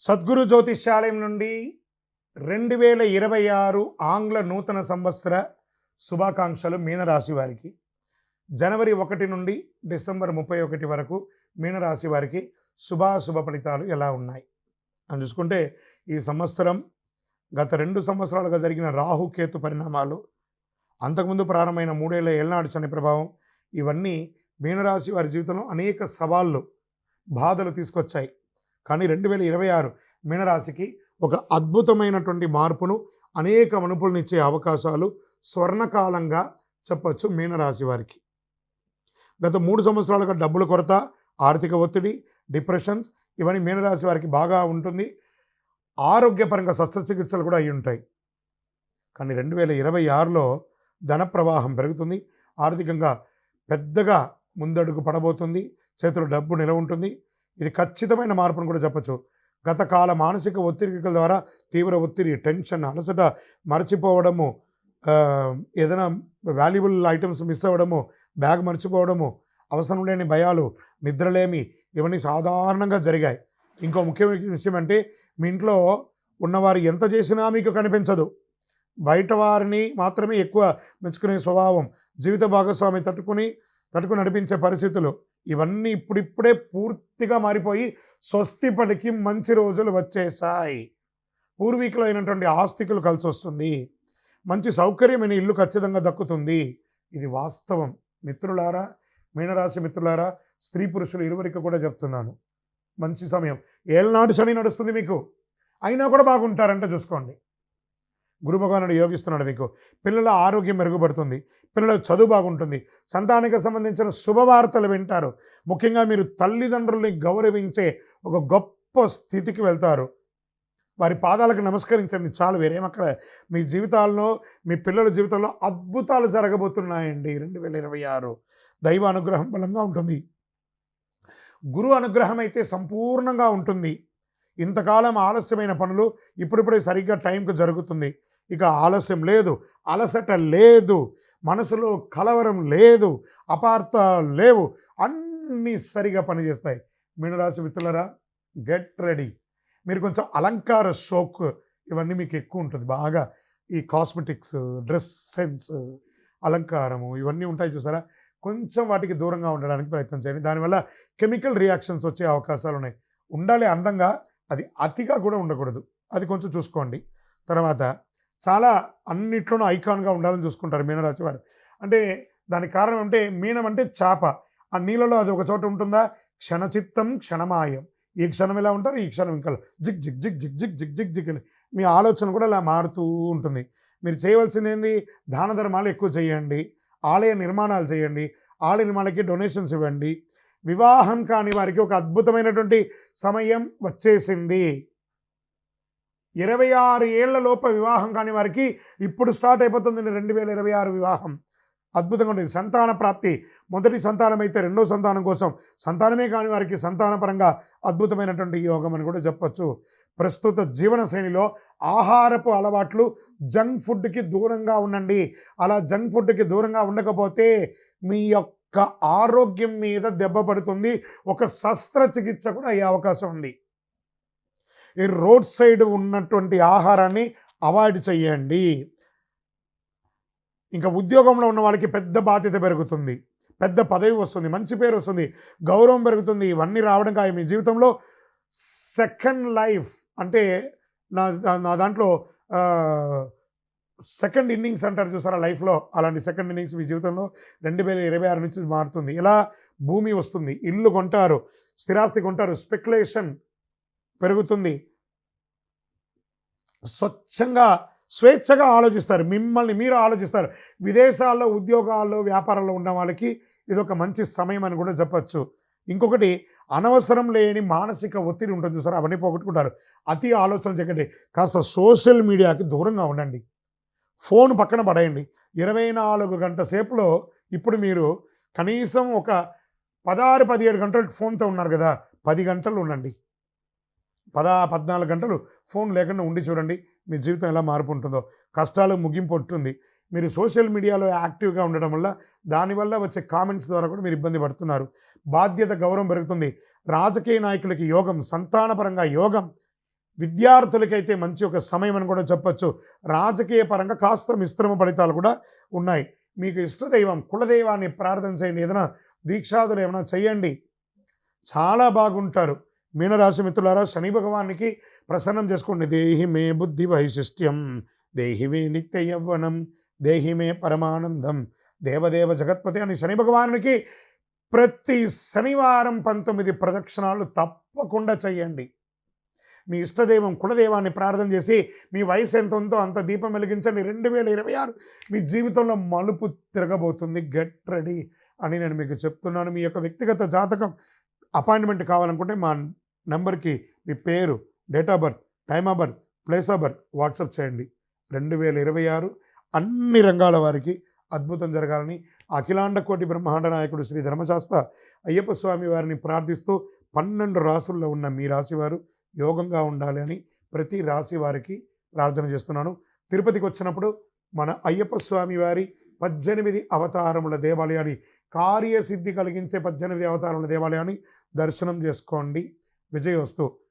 సద్గురు జ్యోతిష్యాలయం నుండి 2026 ఆంగ్ల నూతన సంవత్సర శుభాకాంక్షలు మీనరాశి వారికి. జనవరి 1 నుండి డిసెంబర్ 31 వరకు మీనరాశి వారికి శుభాశుభ ఫలితాలు ఎలా ఉన్నాయి అని చూసుకుంటే, ఈ సంవత్సరం గత 2 సంవత్సరాలుగా జరిగిన రాహుకేతు పరిణామాలు, అంతకుముందు ప్రారంభమైన 3 ఏళ్ల ఏళ్నాడు శని ప్రభావం, ఇవన్నీ మీనరాశి వారి జీవితంలో అనేక సవాళ్ళు, బాధలు తీసుకొచ్చాయి. కానీ 2026 మీనరాశికి ఒక అద్భుతమైనటువంటి మార్పును, అనేక మనుపులనిచ్చే అవకాశాలు స్వర్ణకాలంగా చెప్పచ్చు మీనరాశి వారికి. గత 3 సంవత్సరాలుగా డబ్బుల కొరత, ఆర్థిక ఒత్తిడి, డిప్రెషన్స్ ఇవన్నీ మీనరాశి వారికి బాగా ఉంటుంది. ఆరోగ్యపరంగా శస్త్రచికిత్సలు కూడా అయి ఉంటాయి. కానీ 2026లో ధన ప్రవాహం పెరుగుతుంది. ఆర్థికంగా పెద్దగా ముందడుగు పడబోతుంది. చేతిలో డబ్బు నిలవ ఉంటుంది. ఇది ఖచ్చితమైన మార్పును కూడా చెప్పచ్చు. గత కాల మానసిక ఒత్తిడిల ద్వారా తీవ్ర ఒత్తిడి, టెన్షన్, అలసట, మర్చిపోవడము, ఏదైనా వాల్యుబుల్ ఐటమ్స్ మిస్ అవ్వడము, బ్యాగ్ మర్చిపోవడము, అవసరం లేని భయాలు, నిద్రలేమి, ఇవన్నీ సాధారణంగా జరిగాయి. ఇంకో ముఖ్యమైన విషయం అంటే, మీ ఇంట్లో ఉన్నవారు ఎంత చేసినా మీకు కనిపించదు. బయట వారిని మాత్రమే ఎక్కువ మెచ్చుకునే స్వభావం, జీవిత భాగస్వామి తట్టుకుని నడిపించే పరిస్థితులు, ఇవన్నీ ఇప్పుడిప్పుడే పూర్తిగా మారిపోయి స్వస్తి పలికి మంచి రోజులు వచ్చేసాయి. పూర్వీకులు అయినటువంటి ఆస్తికులు కలిసి వస్తుంది. మంచి సౌకర్యమైన ఇల్లు ఖచ్చితంగా దక్కుతుంది. ఇది వాస్తవం. మిత్రులారా, మీనరాశి మిత్రులారా, స్త్రీ పురుషులు ఇరువురికి కూడా చెప్తున్నాను, మంచి సమయం. ఏళ్ళనాడు శని నడుస్తుంది మీకు, అయినా కూడా బాగుంటారంటే చూసుకోండి. గురు భగవానుడు యోగిస్తున్నాడు మీకు. పిల్లల ఆరోగ్యం మెరుగుపడుతుంది. పిల్లల చదువు బాగుంటుంది. సంతానానికి సంబంధించిన శుభవార్తలు వింటారు. ముఖ్యంగా మీరు తల్లిదండ్రుల్ని గౌరవించే ఒక గొప్ప స్థితికి వెళ్తారు. వారి పాదాలకు నమస్కరించండి చాలు, వేరేమక్కడ. మీ జీవితాల్లో, మీ పిల్లల జీవితంలో అద్భుతాలు జరగబోతున్నాయండి. 2026 దైవ అనుగ్రహం బలంగా ఉంటుంది. గురు అనుగ్రహం అయితే సంపూర్ణంగా ఉంటుంది. ఇంతకాలం ఆలస్యమైన పనులు ఇప్పుడిప్పుడే సరిగ్గా టైంకి జరుగుతుంది. ఇక ఆలస్యం లేదు, అలసట లేదు, మనసులో కలవరం లేదు, అపార్థాలు లేవు, అన్నీ సరిగా పనిచేస్తాయి. మీనరాశి మిత్రులరా, గెట్ రెడీ. మీరు కొంచెం అలంకార షోక్ ఇవన్నీ మీకు ఎక్కువ ఉంటుంది. బాగా ఈ కాస్మెటిక్స్, డ్రెస్ సెన్స్, అలంకారము ఇవన్నీ ఉంటాయి చూసారా, కొంచెం వాటికి దూరంగా ఉండడానికి ప్రయత్నం చేయండి. దానివల్ల కెమికల్ రియాక్షన్స్ వచ్చే అవకాశాలు ఉన్నాయి. ఉండాలి అందంగా, అది అతిగా కూడా ఉండకూడదు. అది కొంచెం చూసుకోండి. తర్వాత చాలా అన్నిట్లోనూ ఐకాన్గా ఉండాలని చూసుకుంటారు మీనరాశి వారు. అంటే దానికి కారణం అంటే, మీనం అంటే చేప. ఆ నీళ్ళలో అది ఒక చోట ఉంటుందా, క్షణచిత్తం క్షణమాయం. ఈ క్షణం ఎలా ఉంటారు, ఈ క్షణం ఇంకా zig zig zig zig zig zig zig zig అని మీ ఆలోచన కూడా ఇలా మారుతూ ఉంటుంది. మీరు చేయవలసింది ఏంది, దాన ధర్మాలు ఎక్కువ చేయండి, ఆలయ నిర్మాణాలు చేయండి, ఆలయ నిర్మాణాలకి డొనేషన్స్ ఇవ్వండి. వివాహం కాని వారికి ఒక అద్భుతమైనటువంటి సమయం వచ్చేసింది. 26 ఏళ్ల లోప వివాహం కాని వారికి ఇప్పుడు స్టార్ట్ అయిపోతుంది 2026 వివాహం. అద్భుతంగా ఉంటుంది. సంతాన ప్రాప్తి, మొదటి సంతానం అయితే రెండో సంతానం కోసం, సంతానమే కాని వారికి సంతానపరంగా అద్భుతమైనటువంటి యోగం అని కూడా చెప్పచ్చు. ప్రస్తుత జీవన శైలిలో ఆహారపు అలవాట్లు, జంక్ ఫుడ్కి దూరంగా ఉండండి. అలా జంక్ ఫుడ్కి దూరంగా ఉండకపోతే మీ యొక్క ఆరోగ్యం మీద దెబ్బ పడుతుంది. ఒక శస్త్రచికిత్స కూడా అయ్యే అవకాశం ఉంది. ఈ రోడ్ సైడ్ ఉన్నటువంటి ఆహారాన్ని అవాయిడ్ చేయండి. ఇంకా ఉద్యోగంలో ఉన్న వాళ్ళకి పెద్ద బాధ్యత పెరుగుతుంది, పెద్ద పదవి వస్తుంది, మంచి పేరు వస్తుంది, గౌరవం పెరుగుతుంది. ఇవన్నీ రావడం కాదు మీ జీవితంలో. సెకండ్ లైఫ్ అంటే నా దాంట్లో సెకండ్ ఇన్నింగ్స్ అంటారు చూసారా లైఫ్లో, అలాంటి సెకండ్ ఇన్నింగ్స్ మీ జీవితంలో 2026 నుంచి మారుతుంది. ఇలా భూమి వస్తుంది, ఇల్లు కొంటారు, స్థిరాస్తి కొంటారు, స్పెక్యులేషన్ పెరుగుతుంది. స్వచ్ఛంగా, స్వేచ్ఛగా ఆలోచిస్తారు, మిమ్మల్ని మీరు ఆలోచిస్తారు. విదేశాల్లో ఉద్యోగాల్లో, వ్యాపారాల్లో ఉన్న వాళ్ళకి ఇదొక మంచి సమయం అని కూడా చెప్పచ్చు. ఇంకొకటి, అనవసరం లేని మానసిక ఒత్తిడి ఉంటుంది చూసారు, అవన్నీ పోగొట్టుకుంటారు. అతి ఆలోచన చేయకండి. కాస్త సోషల్ మీడియాకి దూరంగా ఉండండి. ఫోన్ పక్కన పడేయండి. 24 గంటల సేపులో ఇప్పుడు మీరు కనీసం ఒక 16-17 గంటలు ఫోన్తో ఉన్నారు కదా, 10 గంటలు ఉండండి. 14 గంటలు ఫోన్ లేకుండా ఉండి చూడండి, మీ జీవితం ఎలా మార్పు ఉంటుందో. కష్టాలు ముగింపు ఉంటుంది. మీరు సోషల్ మీడియాలో యాక్టివ్గా ఉండడం వల్ల, దానివల్ల వచ్చే కామెంట్స్ ద్వారా కూడా మీరు ఇబ్బంది పడుతున్నారు. బాధ్యత, గౌరవం పెరుగుతుంది. రాజకీయ నాయకులకి యోగం, సంతానపరంగా యోగం, విద్యార్థులకైతే మంచి ఒక సమయం అని కూడా చెప్పొచ్చు. రాజకీయ పరంగా కాస్త మిశ్రమ ఫలితాలు కూడా ఉన్నాయి. మీకు ఇష్టదైవం కులదైవాన్ని ప్రార్థన చేయండి. ఏదైనా దీక్షాదులు ఏమైనా చేయండి, చాలా బాగుంటారు. మీనరాశి మిత్రులారా, శని భగవానికి ప్రసన్నం చేసుకోండి. దేహి మే బుద్ధి వైశిష్ట్యం, దేహి మే నిత్య యవ్వనం, దేహి మే పరమానందం, దేవదేవ జగత్పతి అని శని భగవానునికి ప్రతి శనివారం 19 ప్రదక్షిణాలు తప్పకుండా చేయండి. మీ ఇష్టదైవం కులదైవాన్ని ప్రార్థన చేసి మీ వయసు ఎంత ఉందో అంత దీపం వెలిగించండి. 2026 మీ జీవితంలో మలుపు తిరగబోతుంది. గెట్ రెడీ అని నేను మీకు చెప్తున్నాను. మీ యొక్క వ్యక్తిగత జాతకం అపాయింట్మెంట్ కావాలనుకుంటే మా నెంబర్కి మీ పేరు, date of birth, time of birth, place of birth WhatsApp చేయండి. 2026 అన్ని రంగాల వారికి అద్భుతం జరగాలని అఖిలాండ కోటి బ్రహ్మాండ నాయకుడు శ్రీ ధర్మశాస్త్ర అయ్యప్ప స్వామి వారిని ప్రార్థిస్తూ 12 రాసుల్లో ఉన్న మీ రాశి వారు యోగంగా ఉండాలి అని ప్రతి రాశి వారికి ప్రార్థన చేస్తున్నాను. తిరుపతికి వచ్చినప్పుడు మన అయ్యప్ప స్వామి వారి 18 అవతారముల దేవాలయాన్ని, కార్యసిద్ధి కలిగించే 18 అవతారముల దేవాలయాన్ని దర్శనం చేసుకోండి. విజయోస్తు.